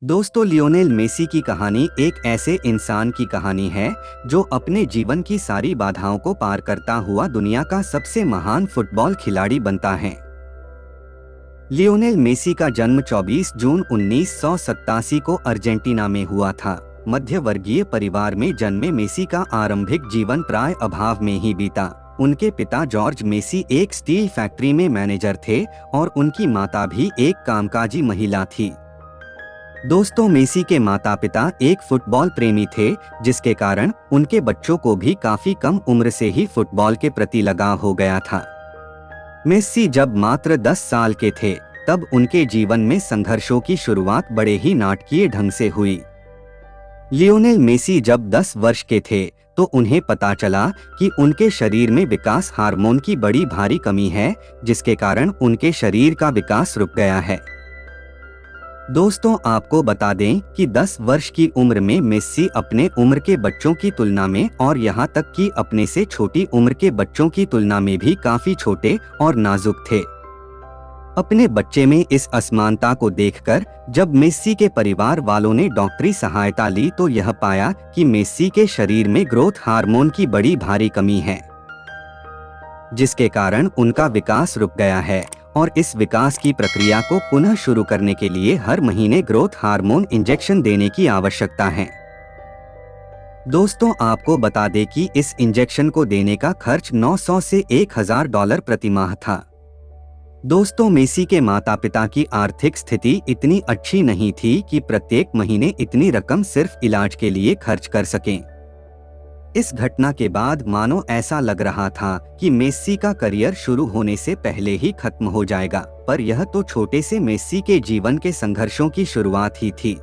दोस्तों, Lionel Messi की कहानी एक ऐसे इंसान की कहानी है जो अपने जीवन की सारी बाधाओं को पार करता हुआ दुनिया का सबसे महान फुटबॉल खिलाड़ी बनता है। लियोनेल मेसी का जन्म 24 जून 1987 को अर्जेंटीना में हुआ था। मध्य वर्गीय परिवार में जन्मे मेसी का आरंभिक जीवन प्राय अभाव में ही बीता। उनके पिता जॉर्ज मेसी एक स्टील फैक्ट्री में मैनेजर थे और उनकी माता भी एक कामकाजी महिला थी। दोस्तों, मेसी के माता पिता एक फुटबॉल प्रेमी थे, जिसके कारण उनके बच्चों को भी काफी कम उम्र से ही फुटबॉल के प्रति लगाव हो गया था। मेसी जब मात्र 10 साल के थे, तब उनके जीवन में संघर्षों की शुरुआत बड़े ही नाटकीय ढंग से हुई। लियोनेल मेसी जब 10 वर्ष के थे, तो उन्हें पता चला कि उनके शरीर में विकास हार्मोन की बड़ी भारी कमी है, जिसके कारण उनके शरीर का विकास रुक गया है। दोस्तों, आपको बता दें कि 10 वर्ष की उम्र में मेसी अपने उम्र के बच्चों की तुलना में और यहाँ तक कि अपने से छोटी उम्र के बच्चों की तुलना में भी काफी छोटे और नाजुक थे। अपने बच्चे में इस असमानता को देखकर जब मेसी के परिवार वालों ने डॉक्टरी सहायता ली, तो यह पाया कि मेसी के शरीर में ग्रोथ हार्मोन की बड़ी भारी कमी है, जिसके कारण उनका विकास रुक गया है और इस विकास की प्रक्रिया को पुनः शुरू करने के लिए हर महीने ग्रोथ हार्मोन इंजेक्शन देने की आवश्यकता है। दोस्तों, आपको बता दें कि इस इंजेक्शन को देने का खर्च 900 से $1000 प्रति माह था। दोस्तों, मेसी के माता पिता की आर्थिक स्थिति इतनी अच्छी नहीं थी कि प्रत्येक महीने इतनी रकम सिर्फ इलाज के लिए खर्च कर सकें। इस घटना के बाद मानो ऐसा लग रहा था कि मेसी का करियर शुरू होने से पहले ही खत्म हो जाएगा, पर यह तो छोटे से मेसी के जीवन के संघर्षों की शुरुआत ही थी।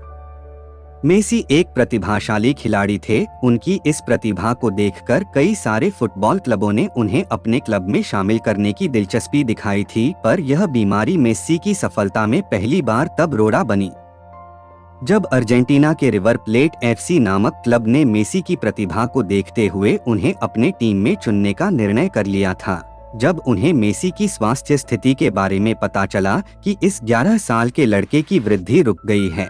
मेसी एक प्रतिभाशाली खिलाड़ी थे। उनकी इस प्रतिभा को देखकर कई सारे फुटबॉल क्लबों ने उन्हें अपने क्लब में शामिल करने की दिलचस्पी दिखाई थी, पर यह बीमारी मेसी की सफलता में पहली बार तब रोड़ा बनी जब अर्जेंटीना के रिवर प्लेट एफसी नामक क्लब ने मेसी की प्रतिभा को देखते हुए उन्हें अपने टीम में चुनने का निर्णय कर लिया था। जब उन्हें मेसी की स्वास्थ्य स्थिति के बारे में पता चला कि इस 11 साल के लड़के की वृद्धि रुक गई है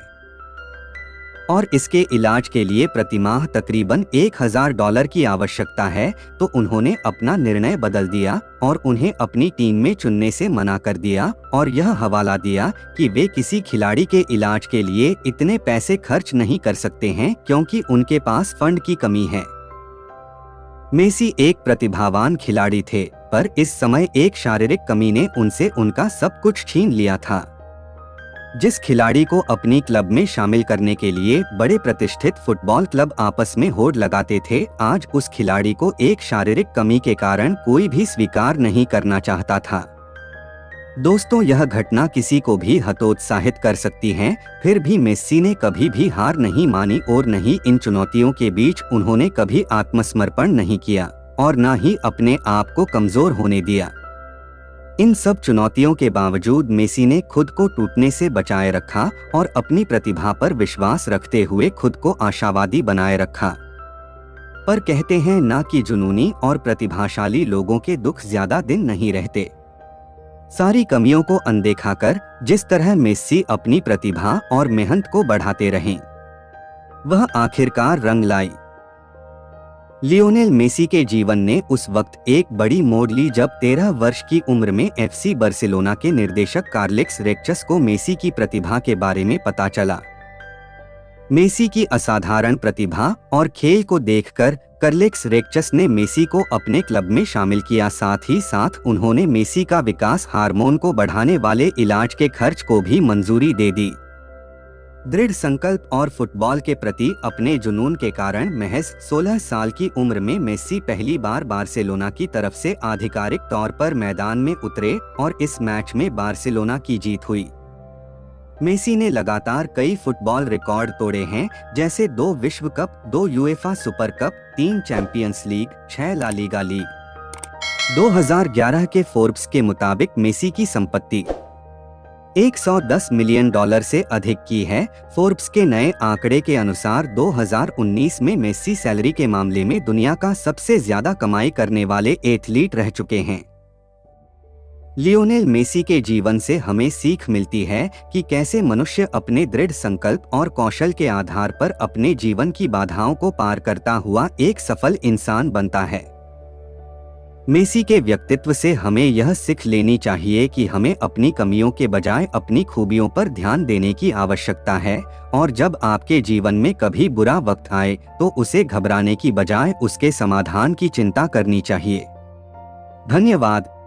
और इसके इलाज के लिए प्रतिमाह तकरीबन $1000 की आवश्यकता है, तो उन्होंने अपना निर्णय बदल दिया और उन्हें अपनी टीम में चुनने से मना कर दिया और यह हवाला दिया कि वे किसी खिलाड़ी के इलाज के लिए इतने पैसे खर्च नहीं कर सकते हैं, क्योंकि उनके पास फंड की कमी है। मेसी एक प्रतिभावान खिलाड़ी थे, पर इस समय एक शारीरिक कमी ने उनसे उनका सब कुछ छीन लिया था। जिस खिलाड़ी को अपनी क्लब में शामिल करने के लिए बड़े प्रतिष्ठित फुटबॉल क्लब आपस में होड़ लगाते थे, आज उस खिलाड़ी को एक शारीरिक कमी के कारण कोई भी स्वीकार नहीं करना चाहता था। दोस्तों, यह घटना किसी को भी हतोत्साहित कर सकती है, फिर भी मेसी ने कभी भी हार नहीं मानी और न ही इन चुनौतियों के बीच उन्होंने कभी आत्मसमर्पण नहीं किया और न ही अपने आप को कमजोर होने दिया। इन सब चुनौतियों के बावजूद मेसी ने खुद को टूटने से बचाए रखा और अपनी प्रतिभा पर विश्वास रखते हुए खुद को आशावादी बनाए रखा। पर कहते हैं ना कि जुनूनी और प्रतिभाशाली लोगों के दुख ज्यादा दिन नहीं रहते। सारी कमियों को अनदेखा कर जिस तरह मेसी अपनी प्रतिभा और मेहनत को बढ़ाते रहे, वह आखिरकार रंग लाई। लियोनेल मेसी के जीवन ने उस वक्त एक बड़ी मोड़ ली जब 13 वर्ष की उम्र में एफसी बार्सिलोना के निर्देशक कार्लेक्स रेक्चस को मेसी की प्रतिभा के बारे में पता चला। मेसी की असाधारण प्रतिभा और खेल को देखकर कार्लेक्स रेक्चस ने मेसी को अपने क्लब में शामिल किया। साथ ही साथ उन्होंने मेसी का विकास हार्मोन को बढ़ाने वाले इलाज के खर्च को भी मंजूरी दे दी। दृढ़ संकल्प और फुटबॉल के प्रति अपने जुनून के कारण महज 16 साल की उम्र में मेसी पहली बार बार्सिलोना की तरफ से आधिकारिक तौर पर मैदान में उतरे और इस मैच में बार्सिलोना की जीत हुई। मेसी ने लगातार कई फुटबॉल रिकॉर्ड तोड़े हैं, जैसे 2 विश्व cup, 2 UEFA super cup, 3 champions league, 6 La Liga league. 2011 के फोर्ब्स के मुताबिक मेसी की संपत्ति $110 मिलियन से अधिक की है। फोर्ब्स के नए आंकड़े के अनुसार 2019 में मेसी सैलरी के मामले में दुनिया का सबसे ज्यादा कमाई करने वाले एथलीट रह चुके हैं। लियोनेल मेसी के जीवन से हमें सीख मिलती है कि कैसे मनुष्य अपने दृढ़ संकल्प और कौशल के आधार पर अपने जीवन की बाधाओं को पार करता हुआ एक सफल इंसान बनता है। मेसी के व्यक्तित्व से हमें यह सीख लेनी चाहिए कि हमें अपनी कमियों के बजाय अपनी खूबियों पर ध्यान देने की आवश्यकता है, और जब आपके जीवन में कभी बुरा वक्त आए तो उसे घबराने की बजाय उसके समाधान की चिंता करनी चाहिए। धन्यवाद।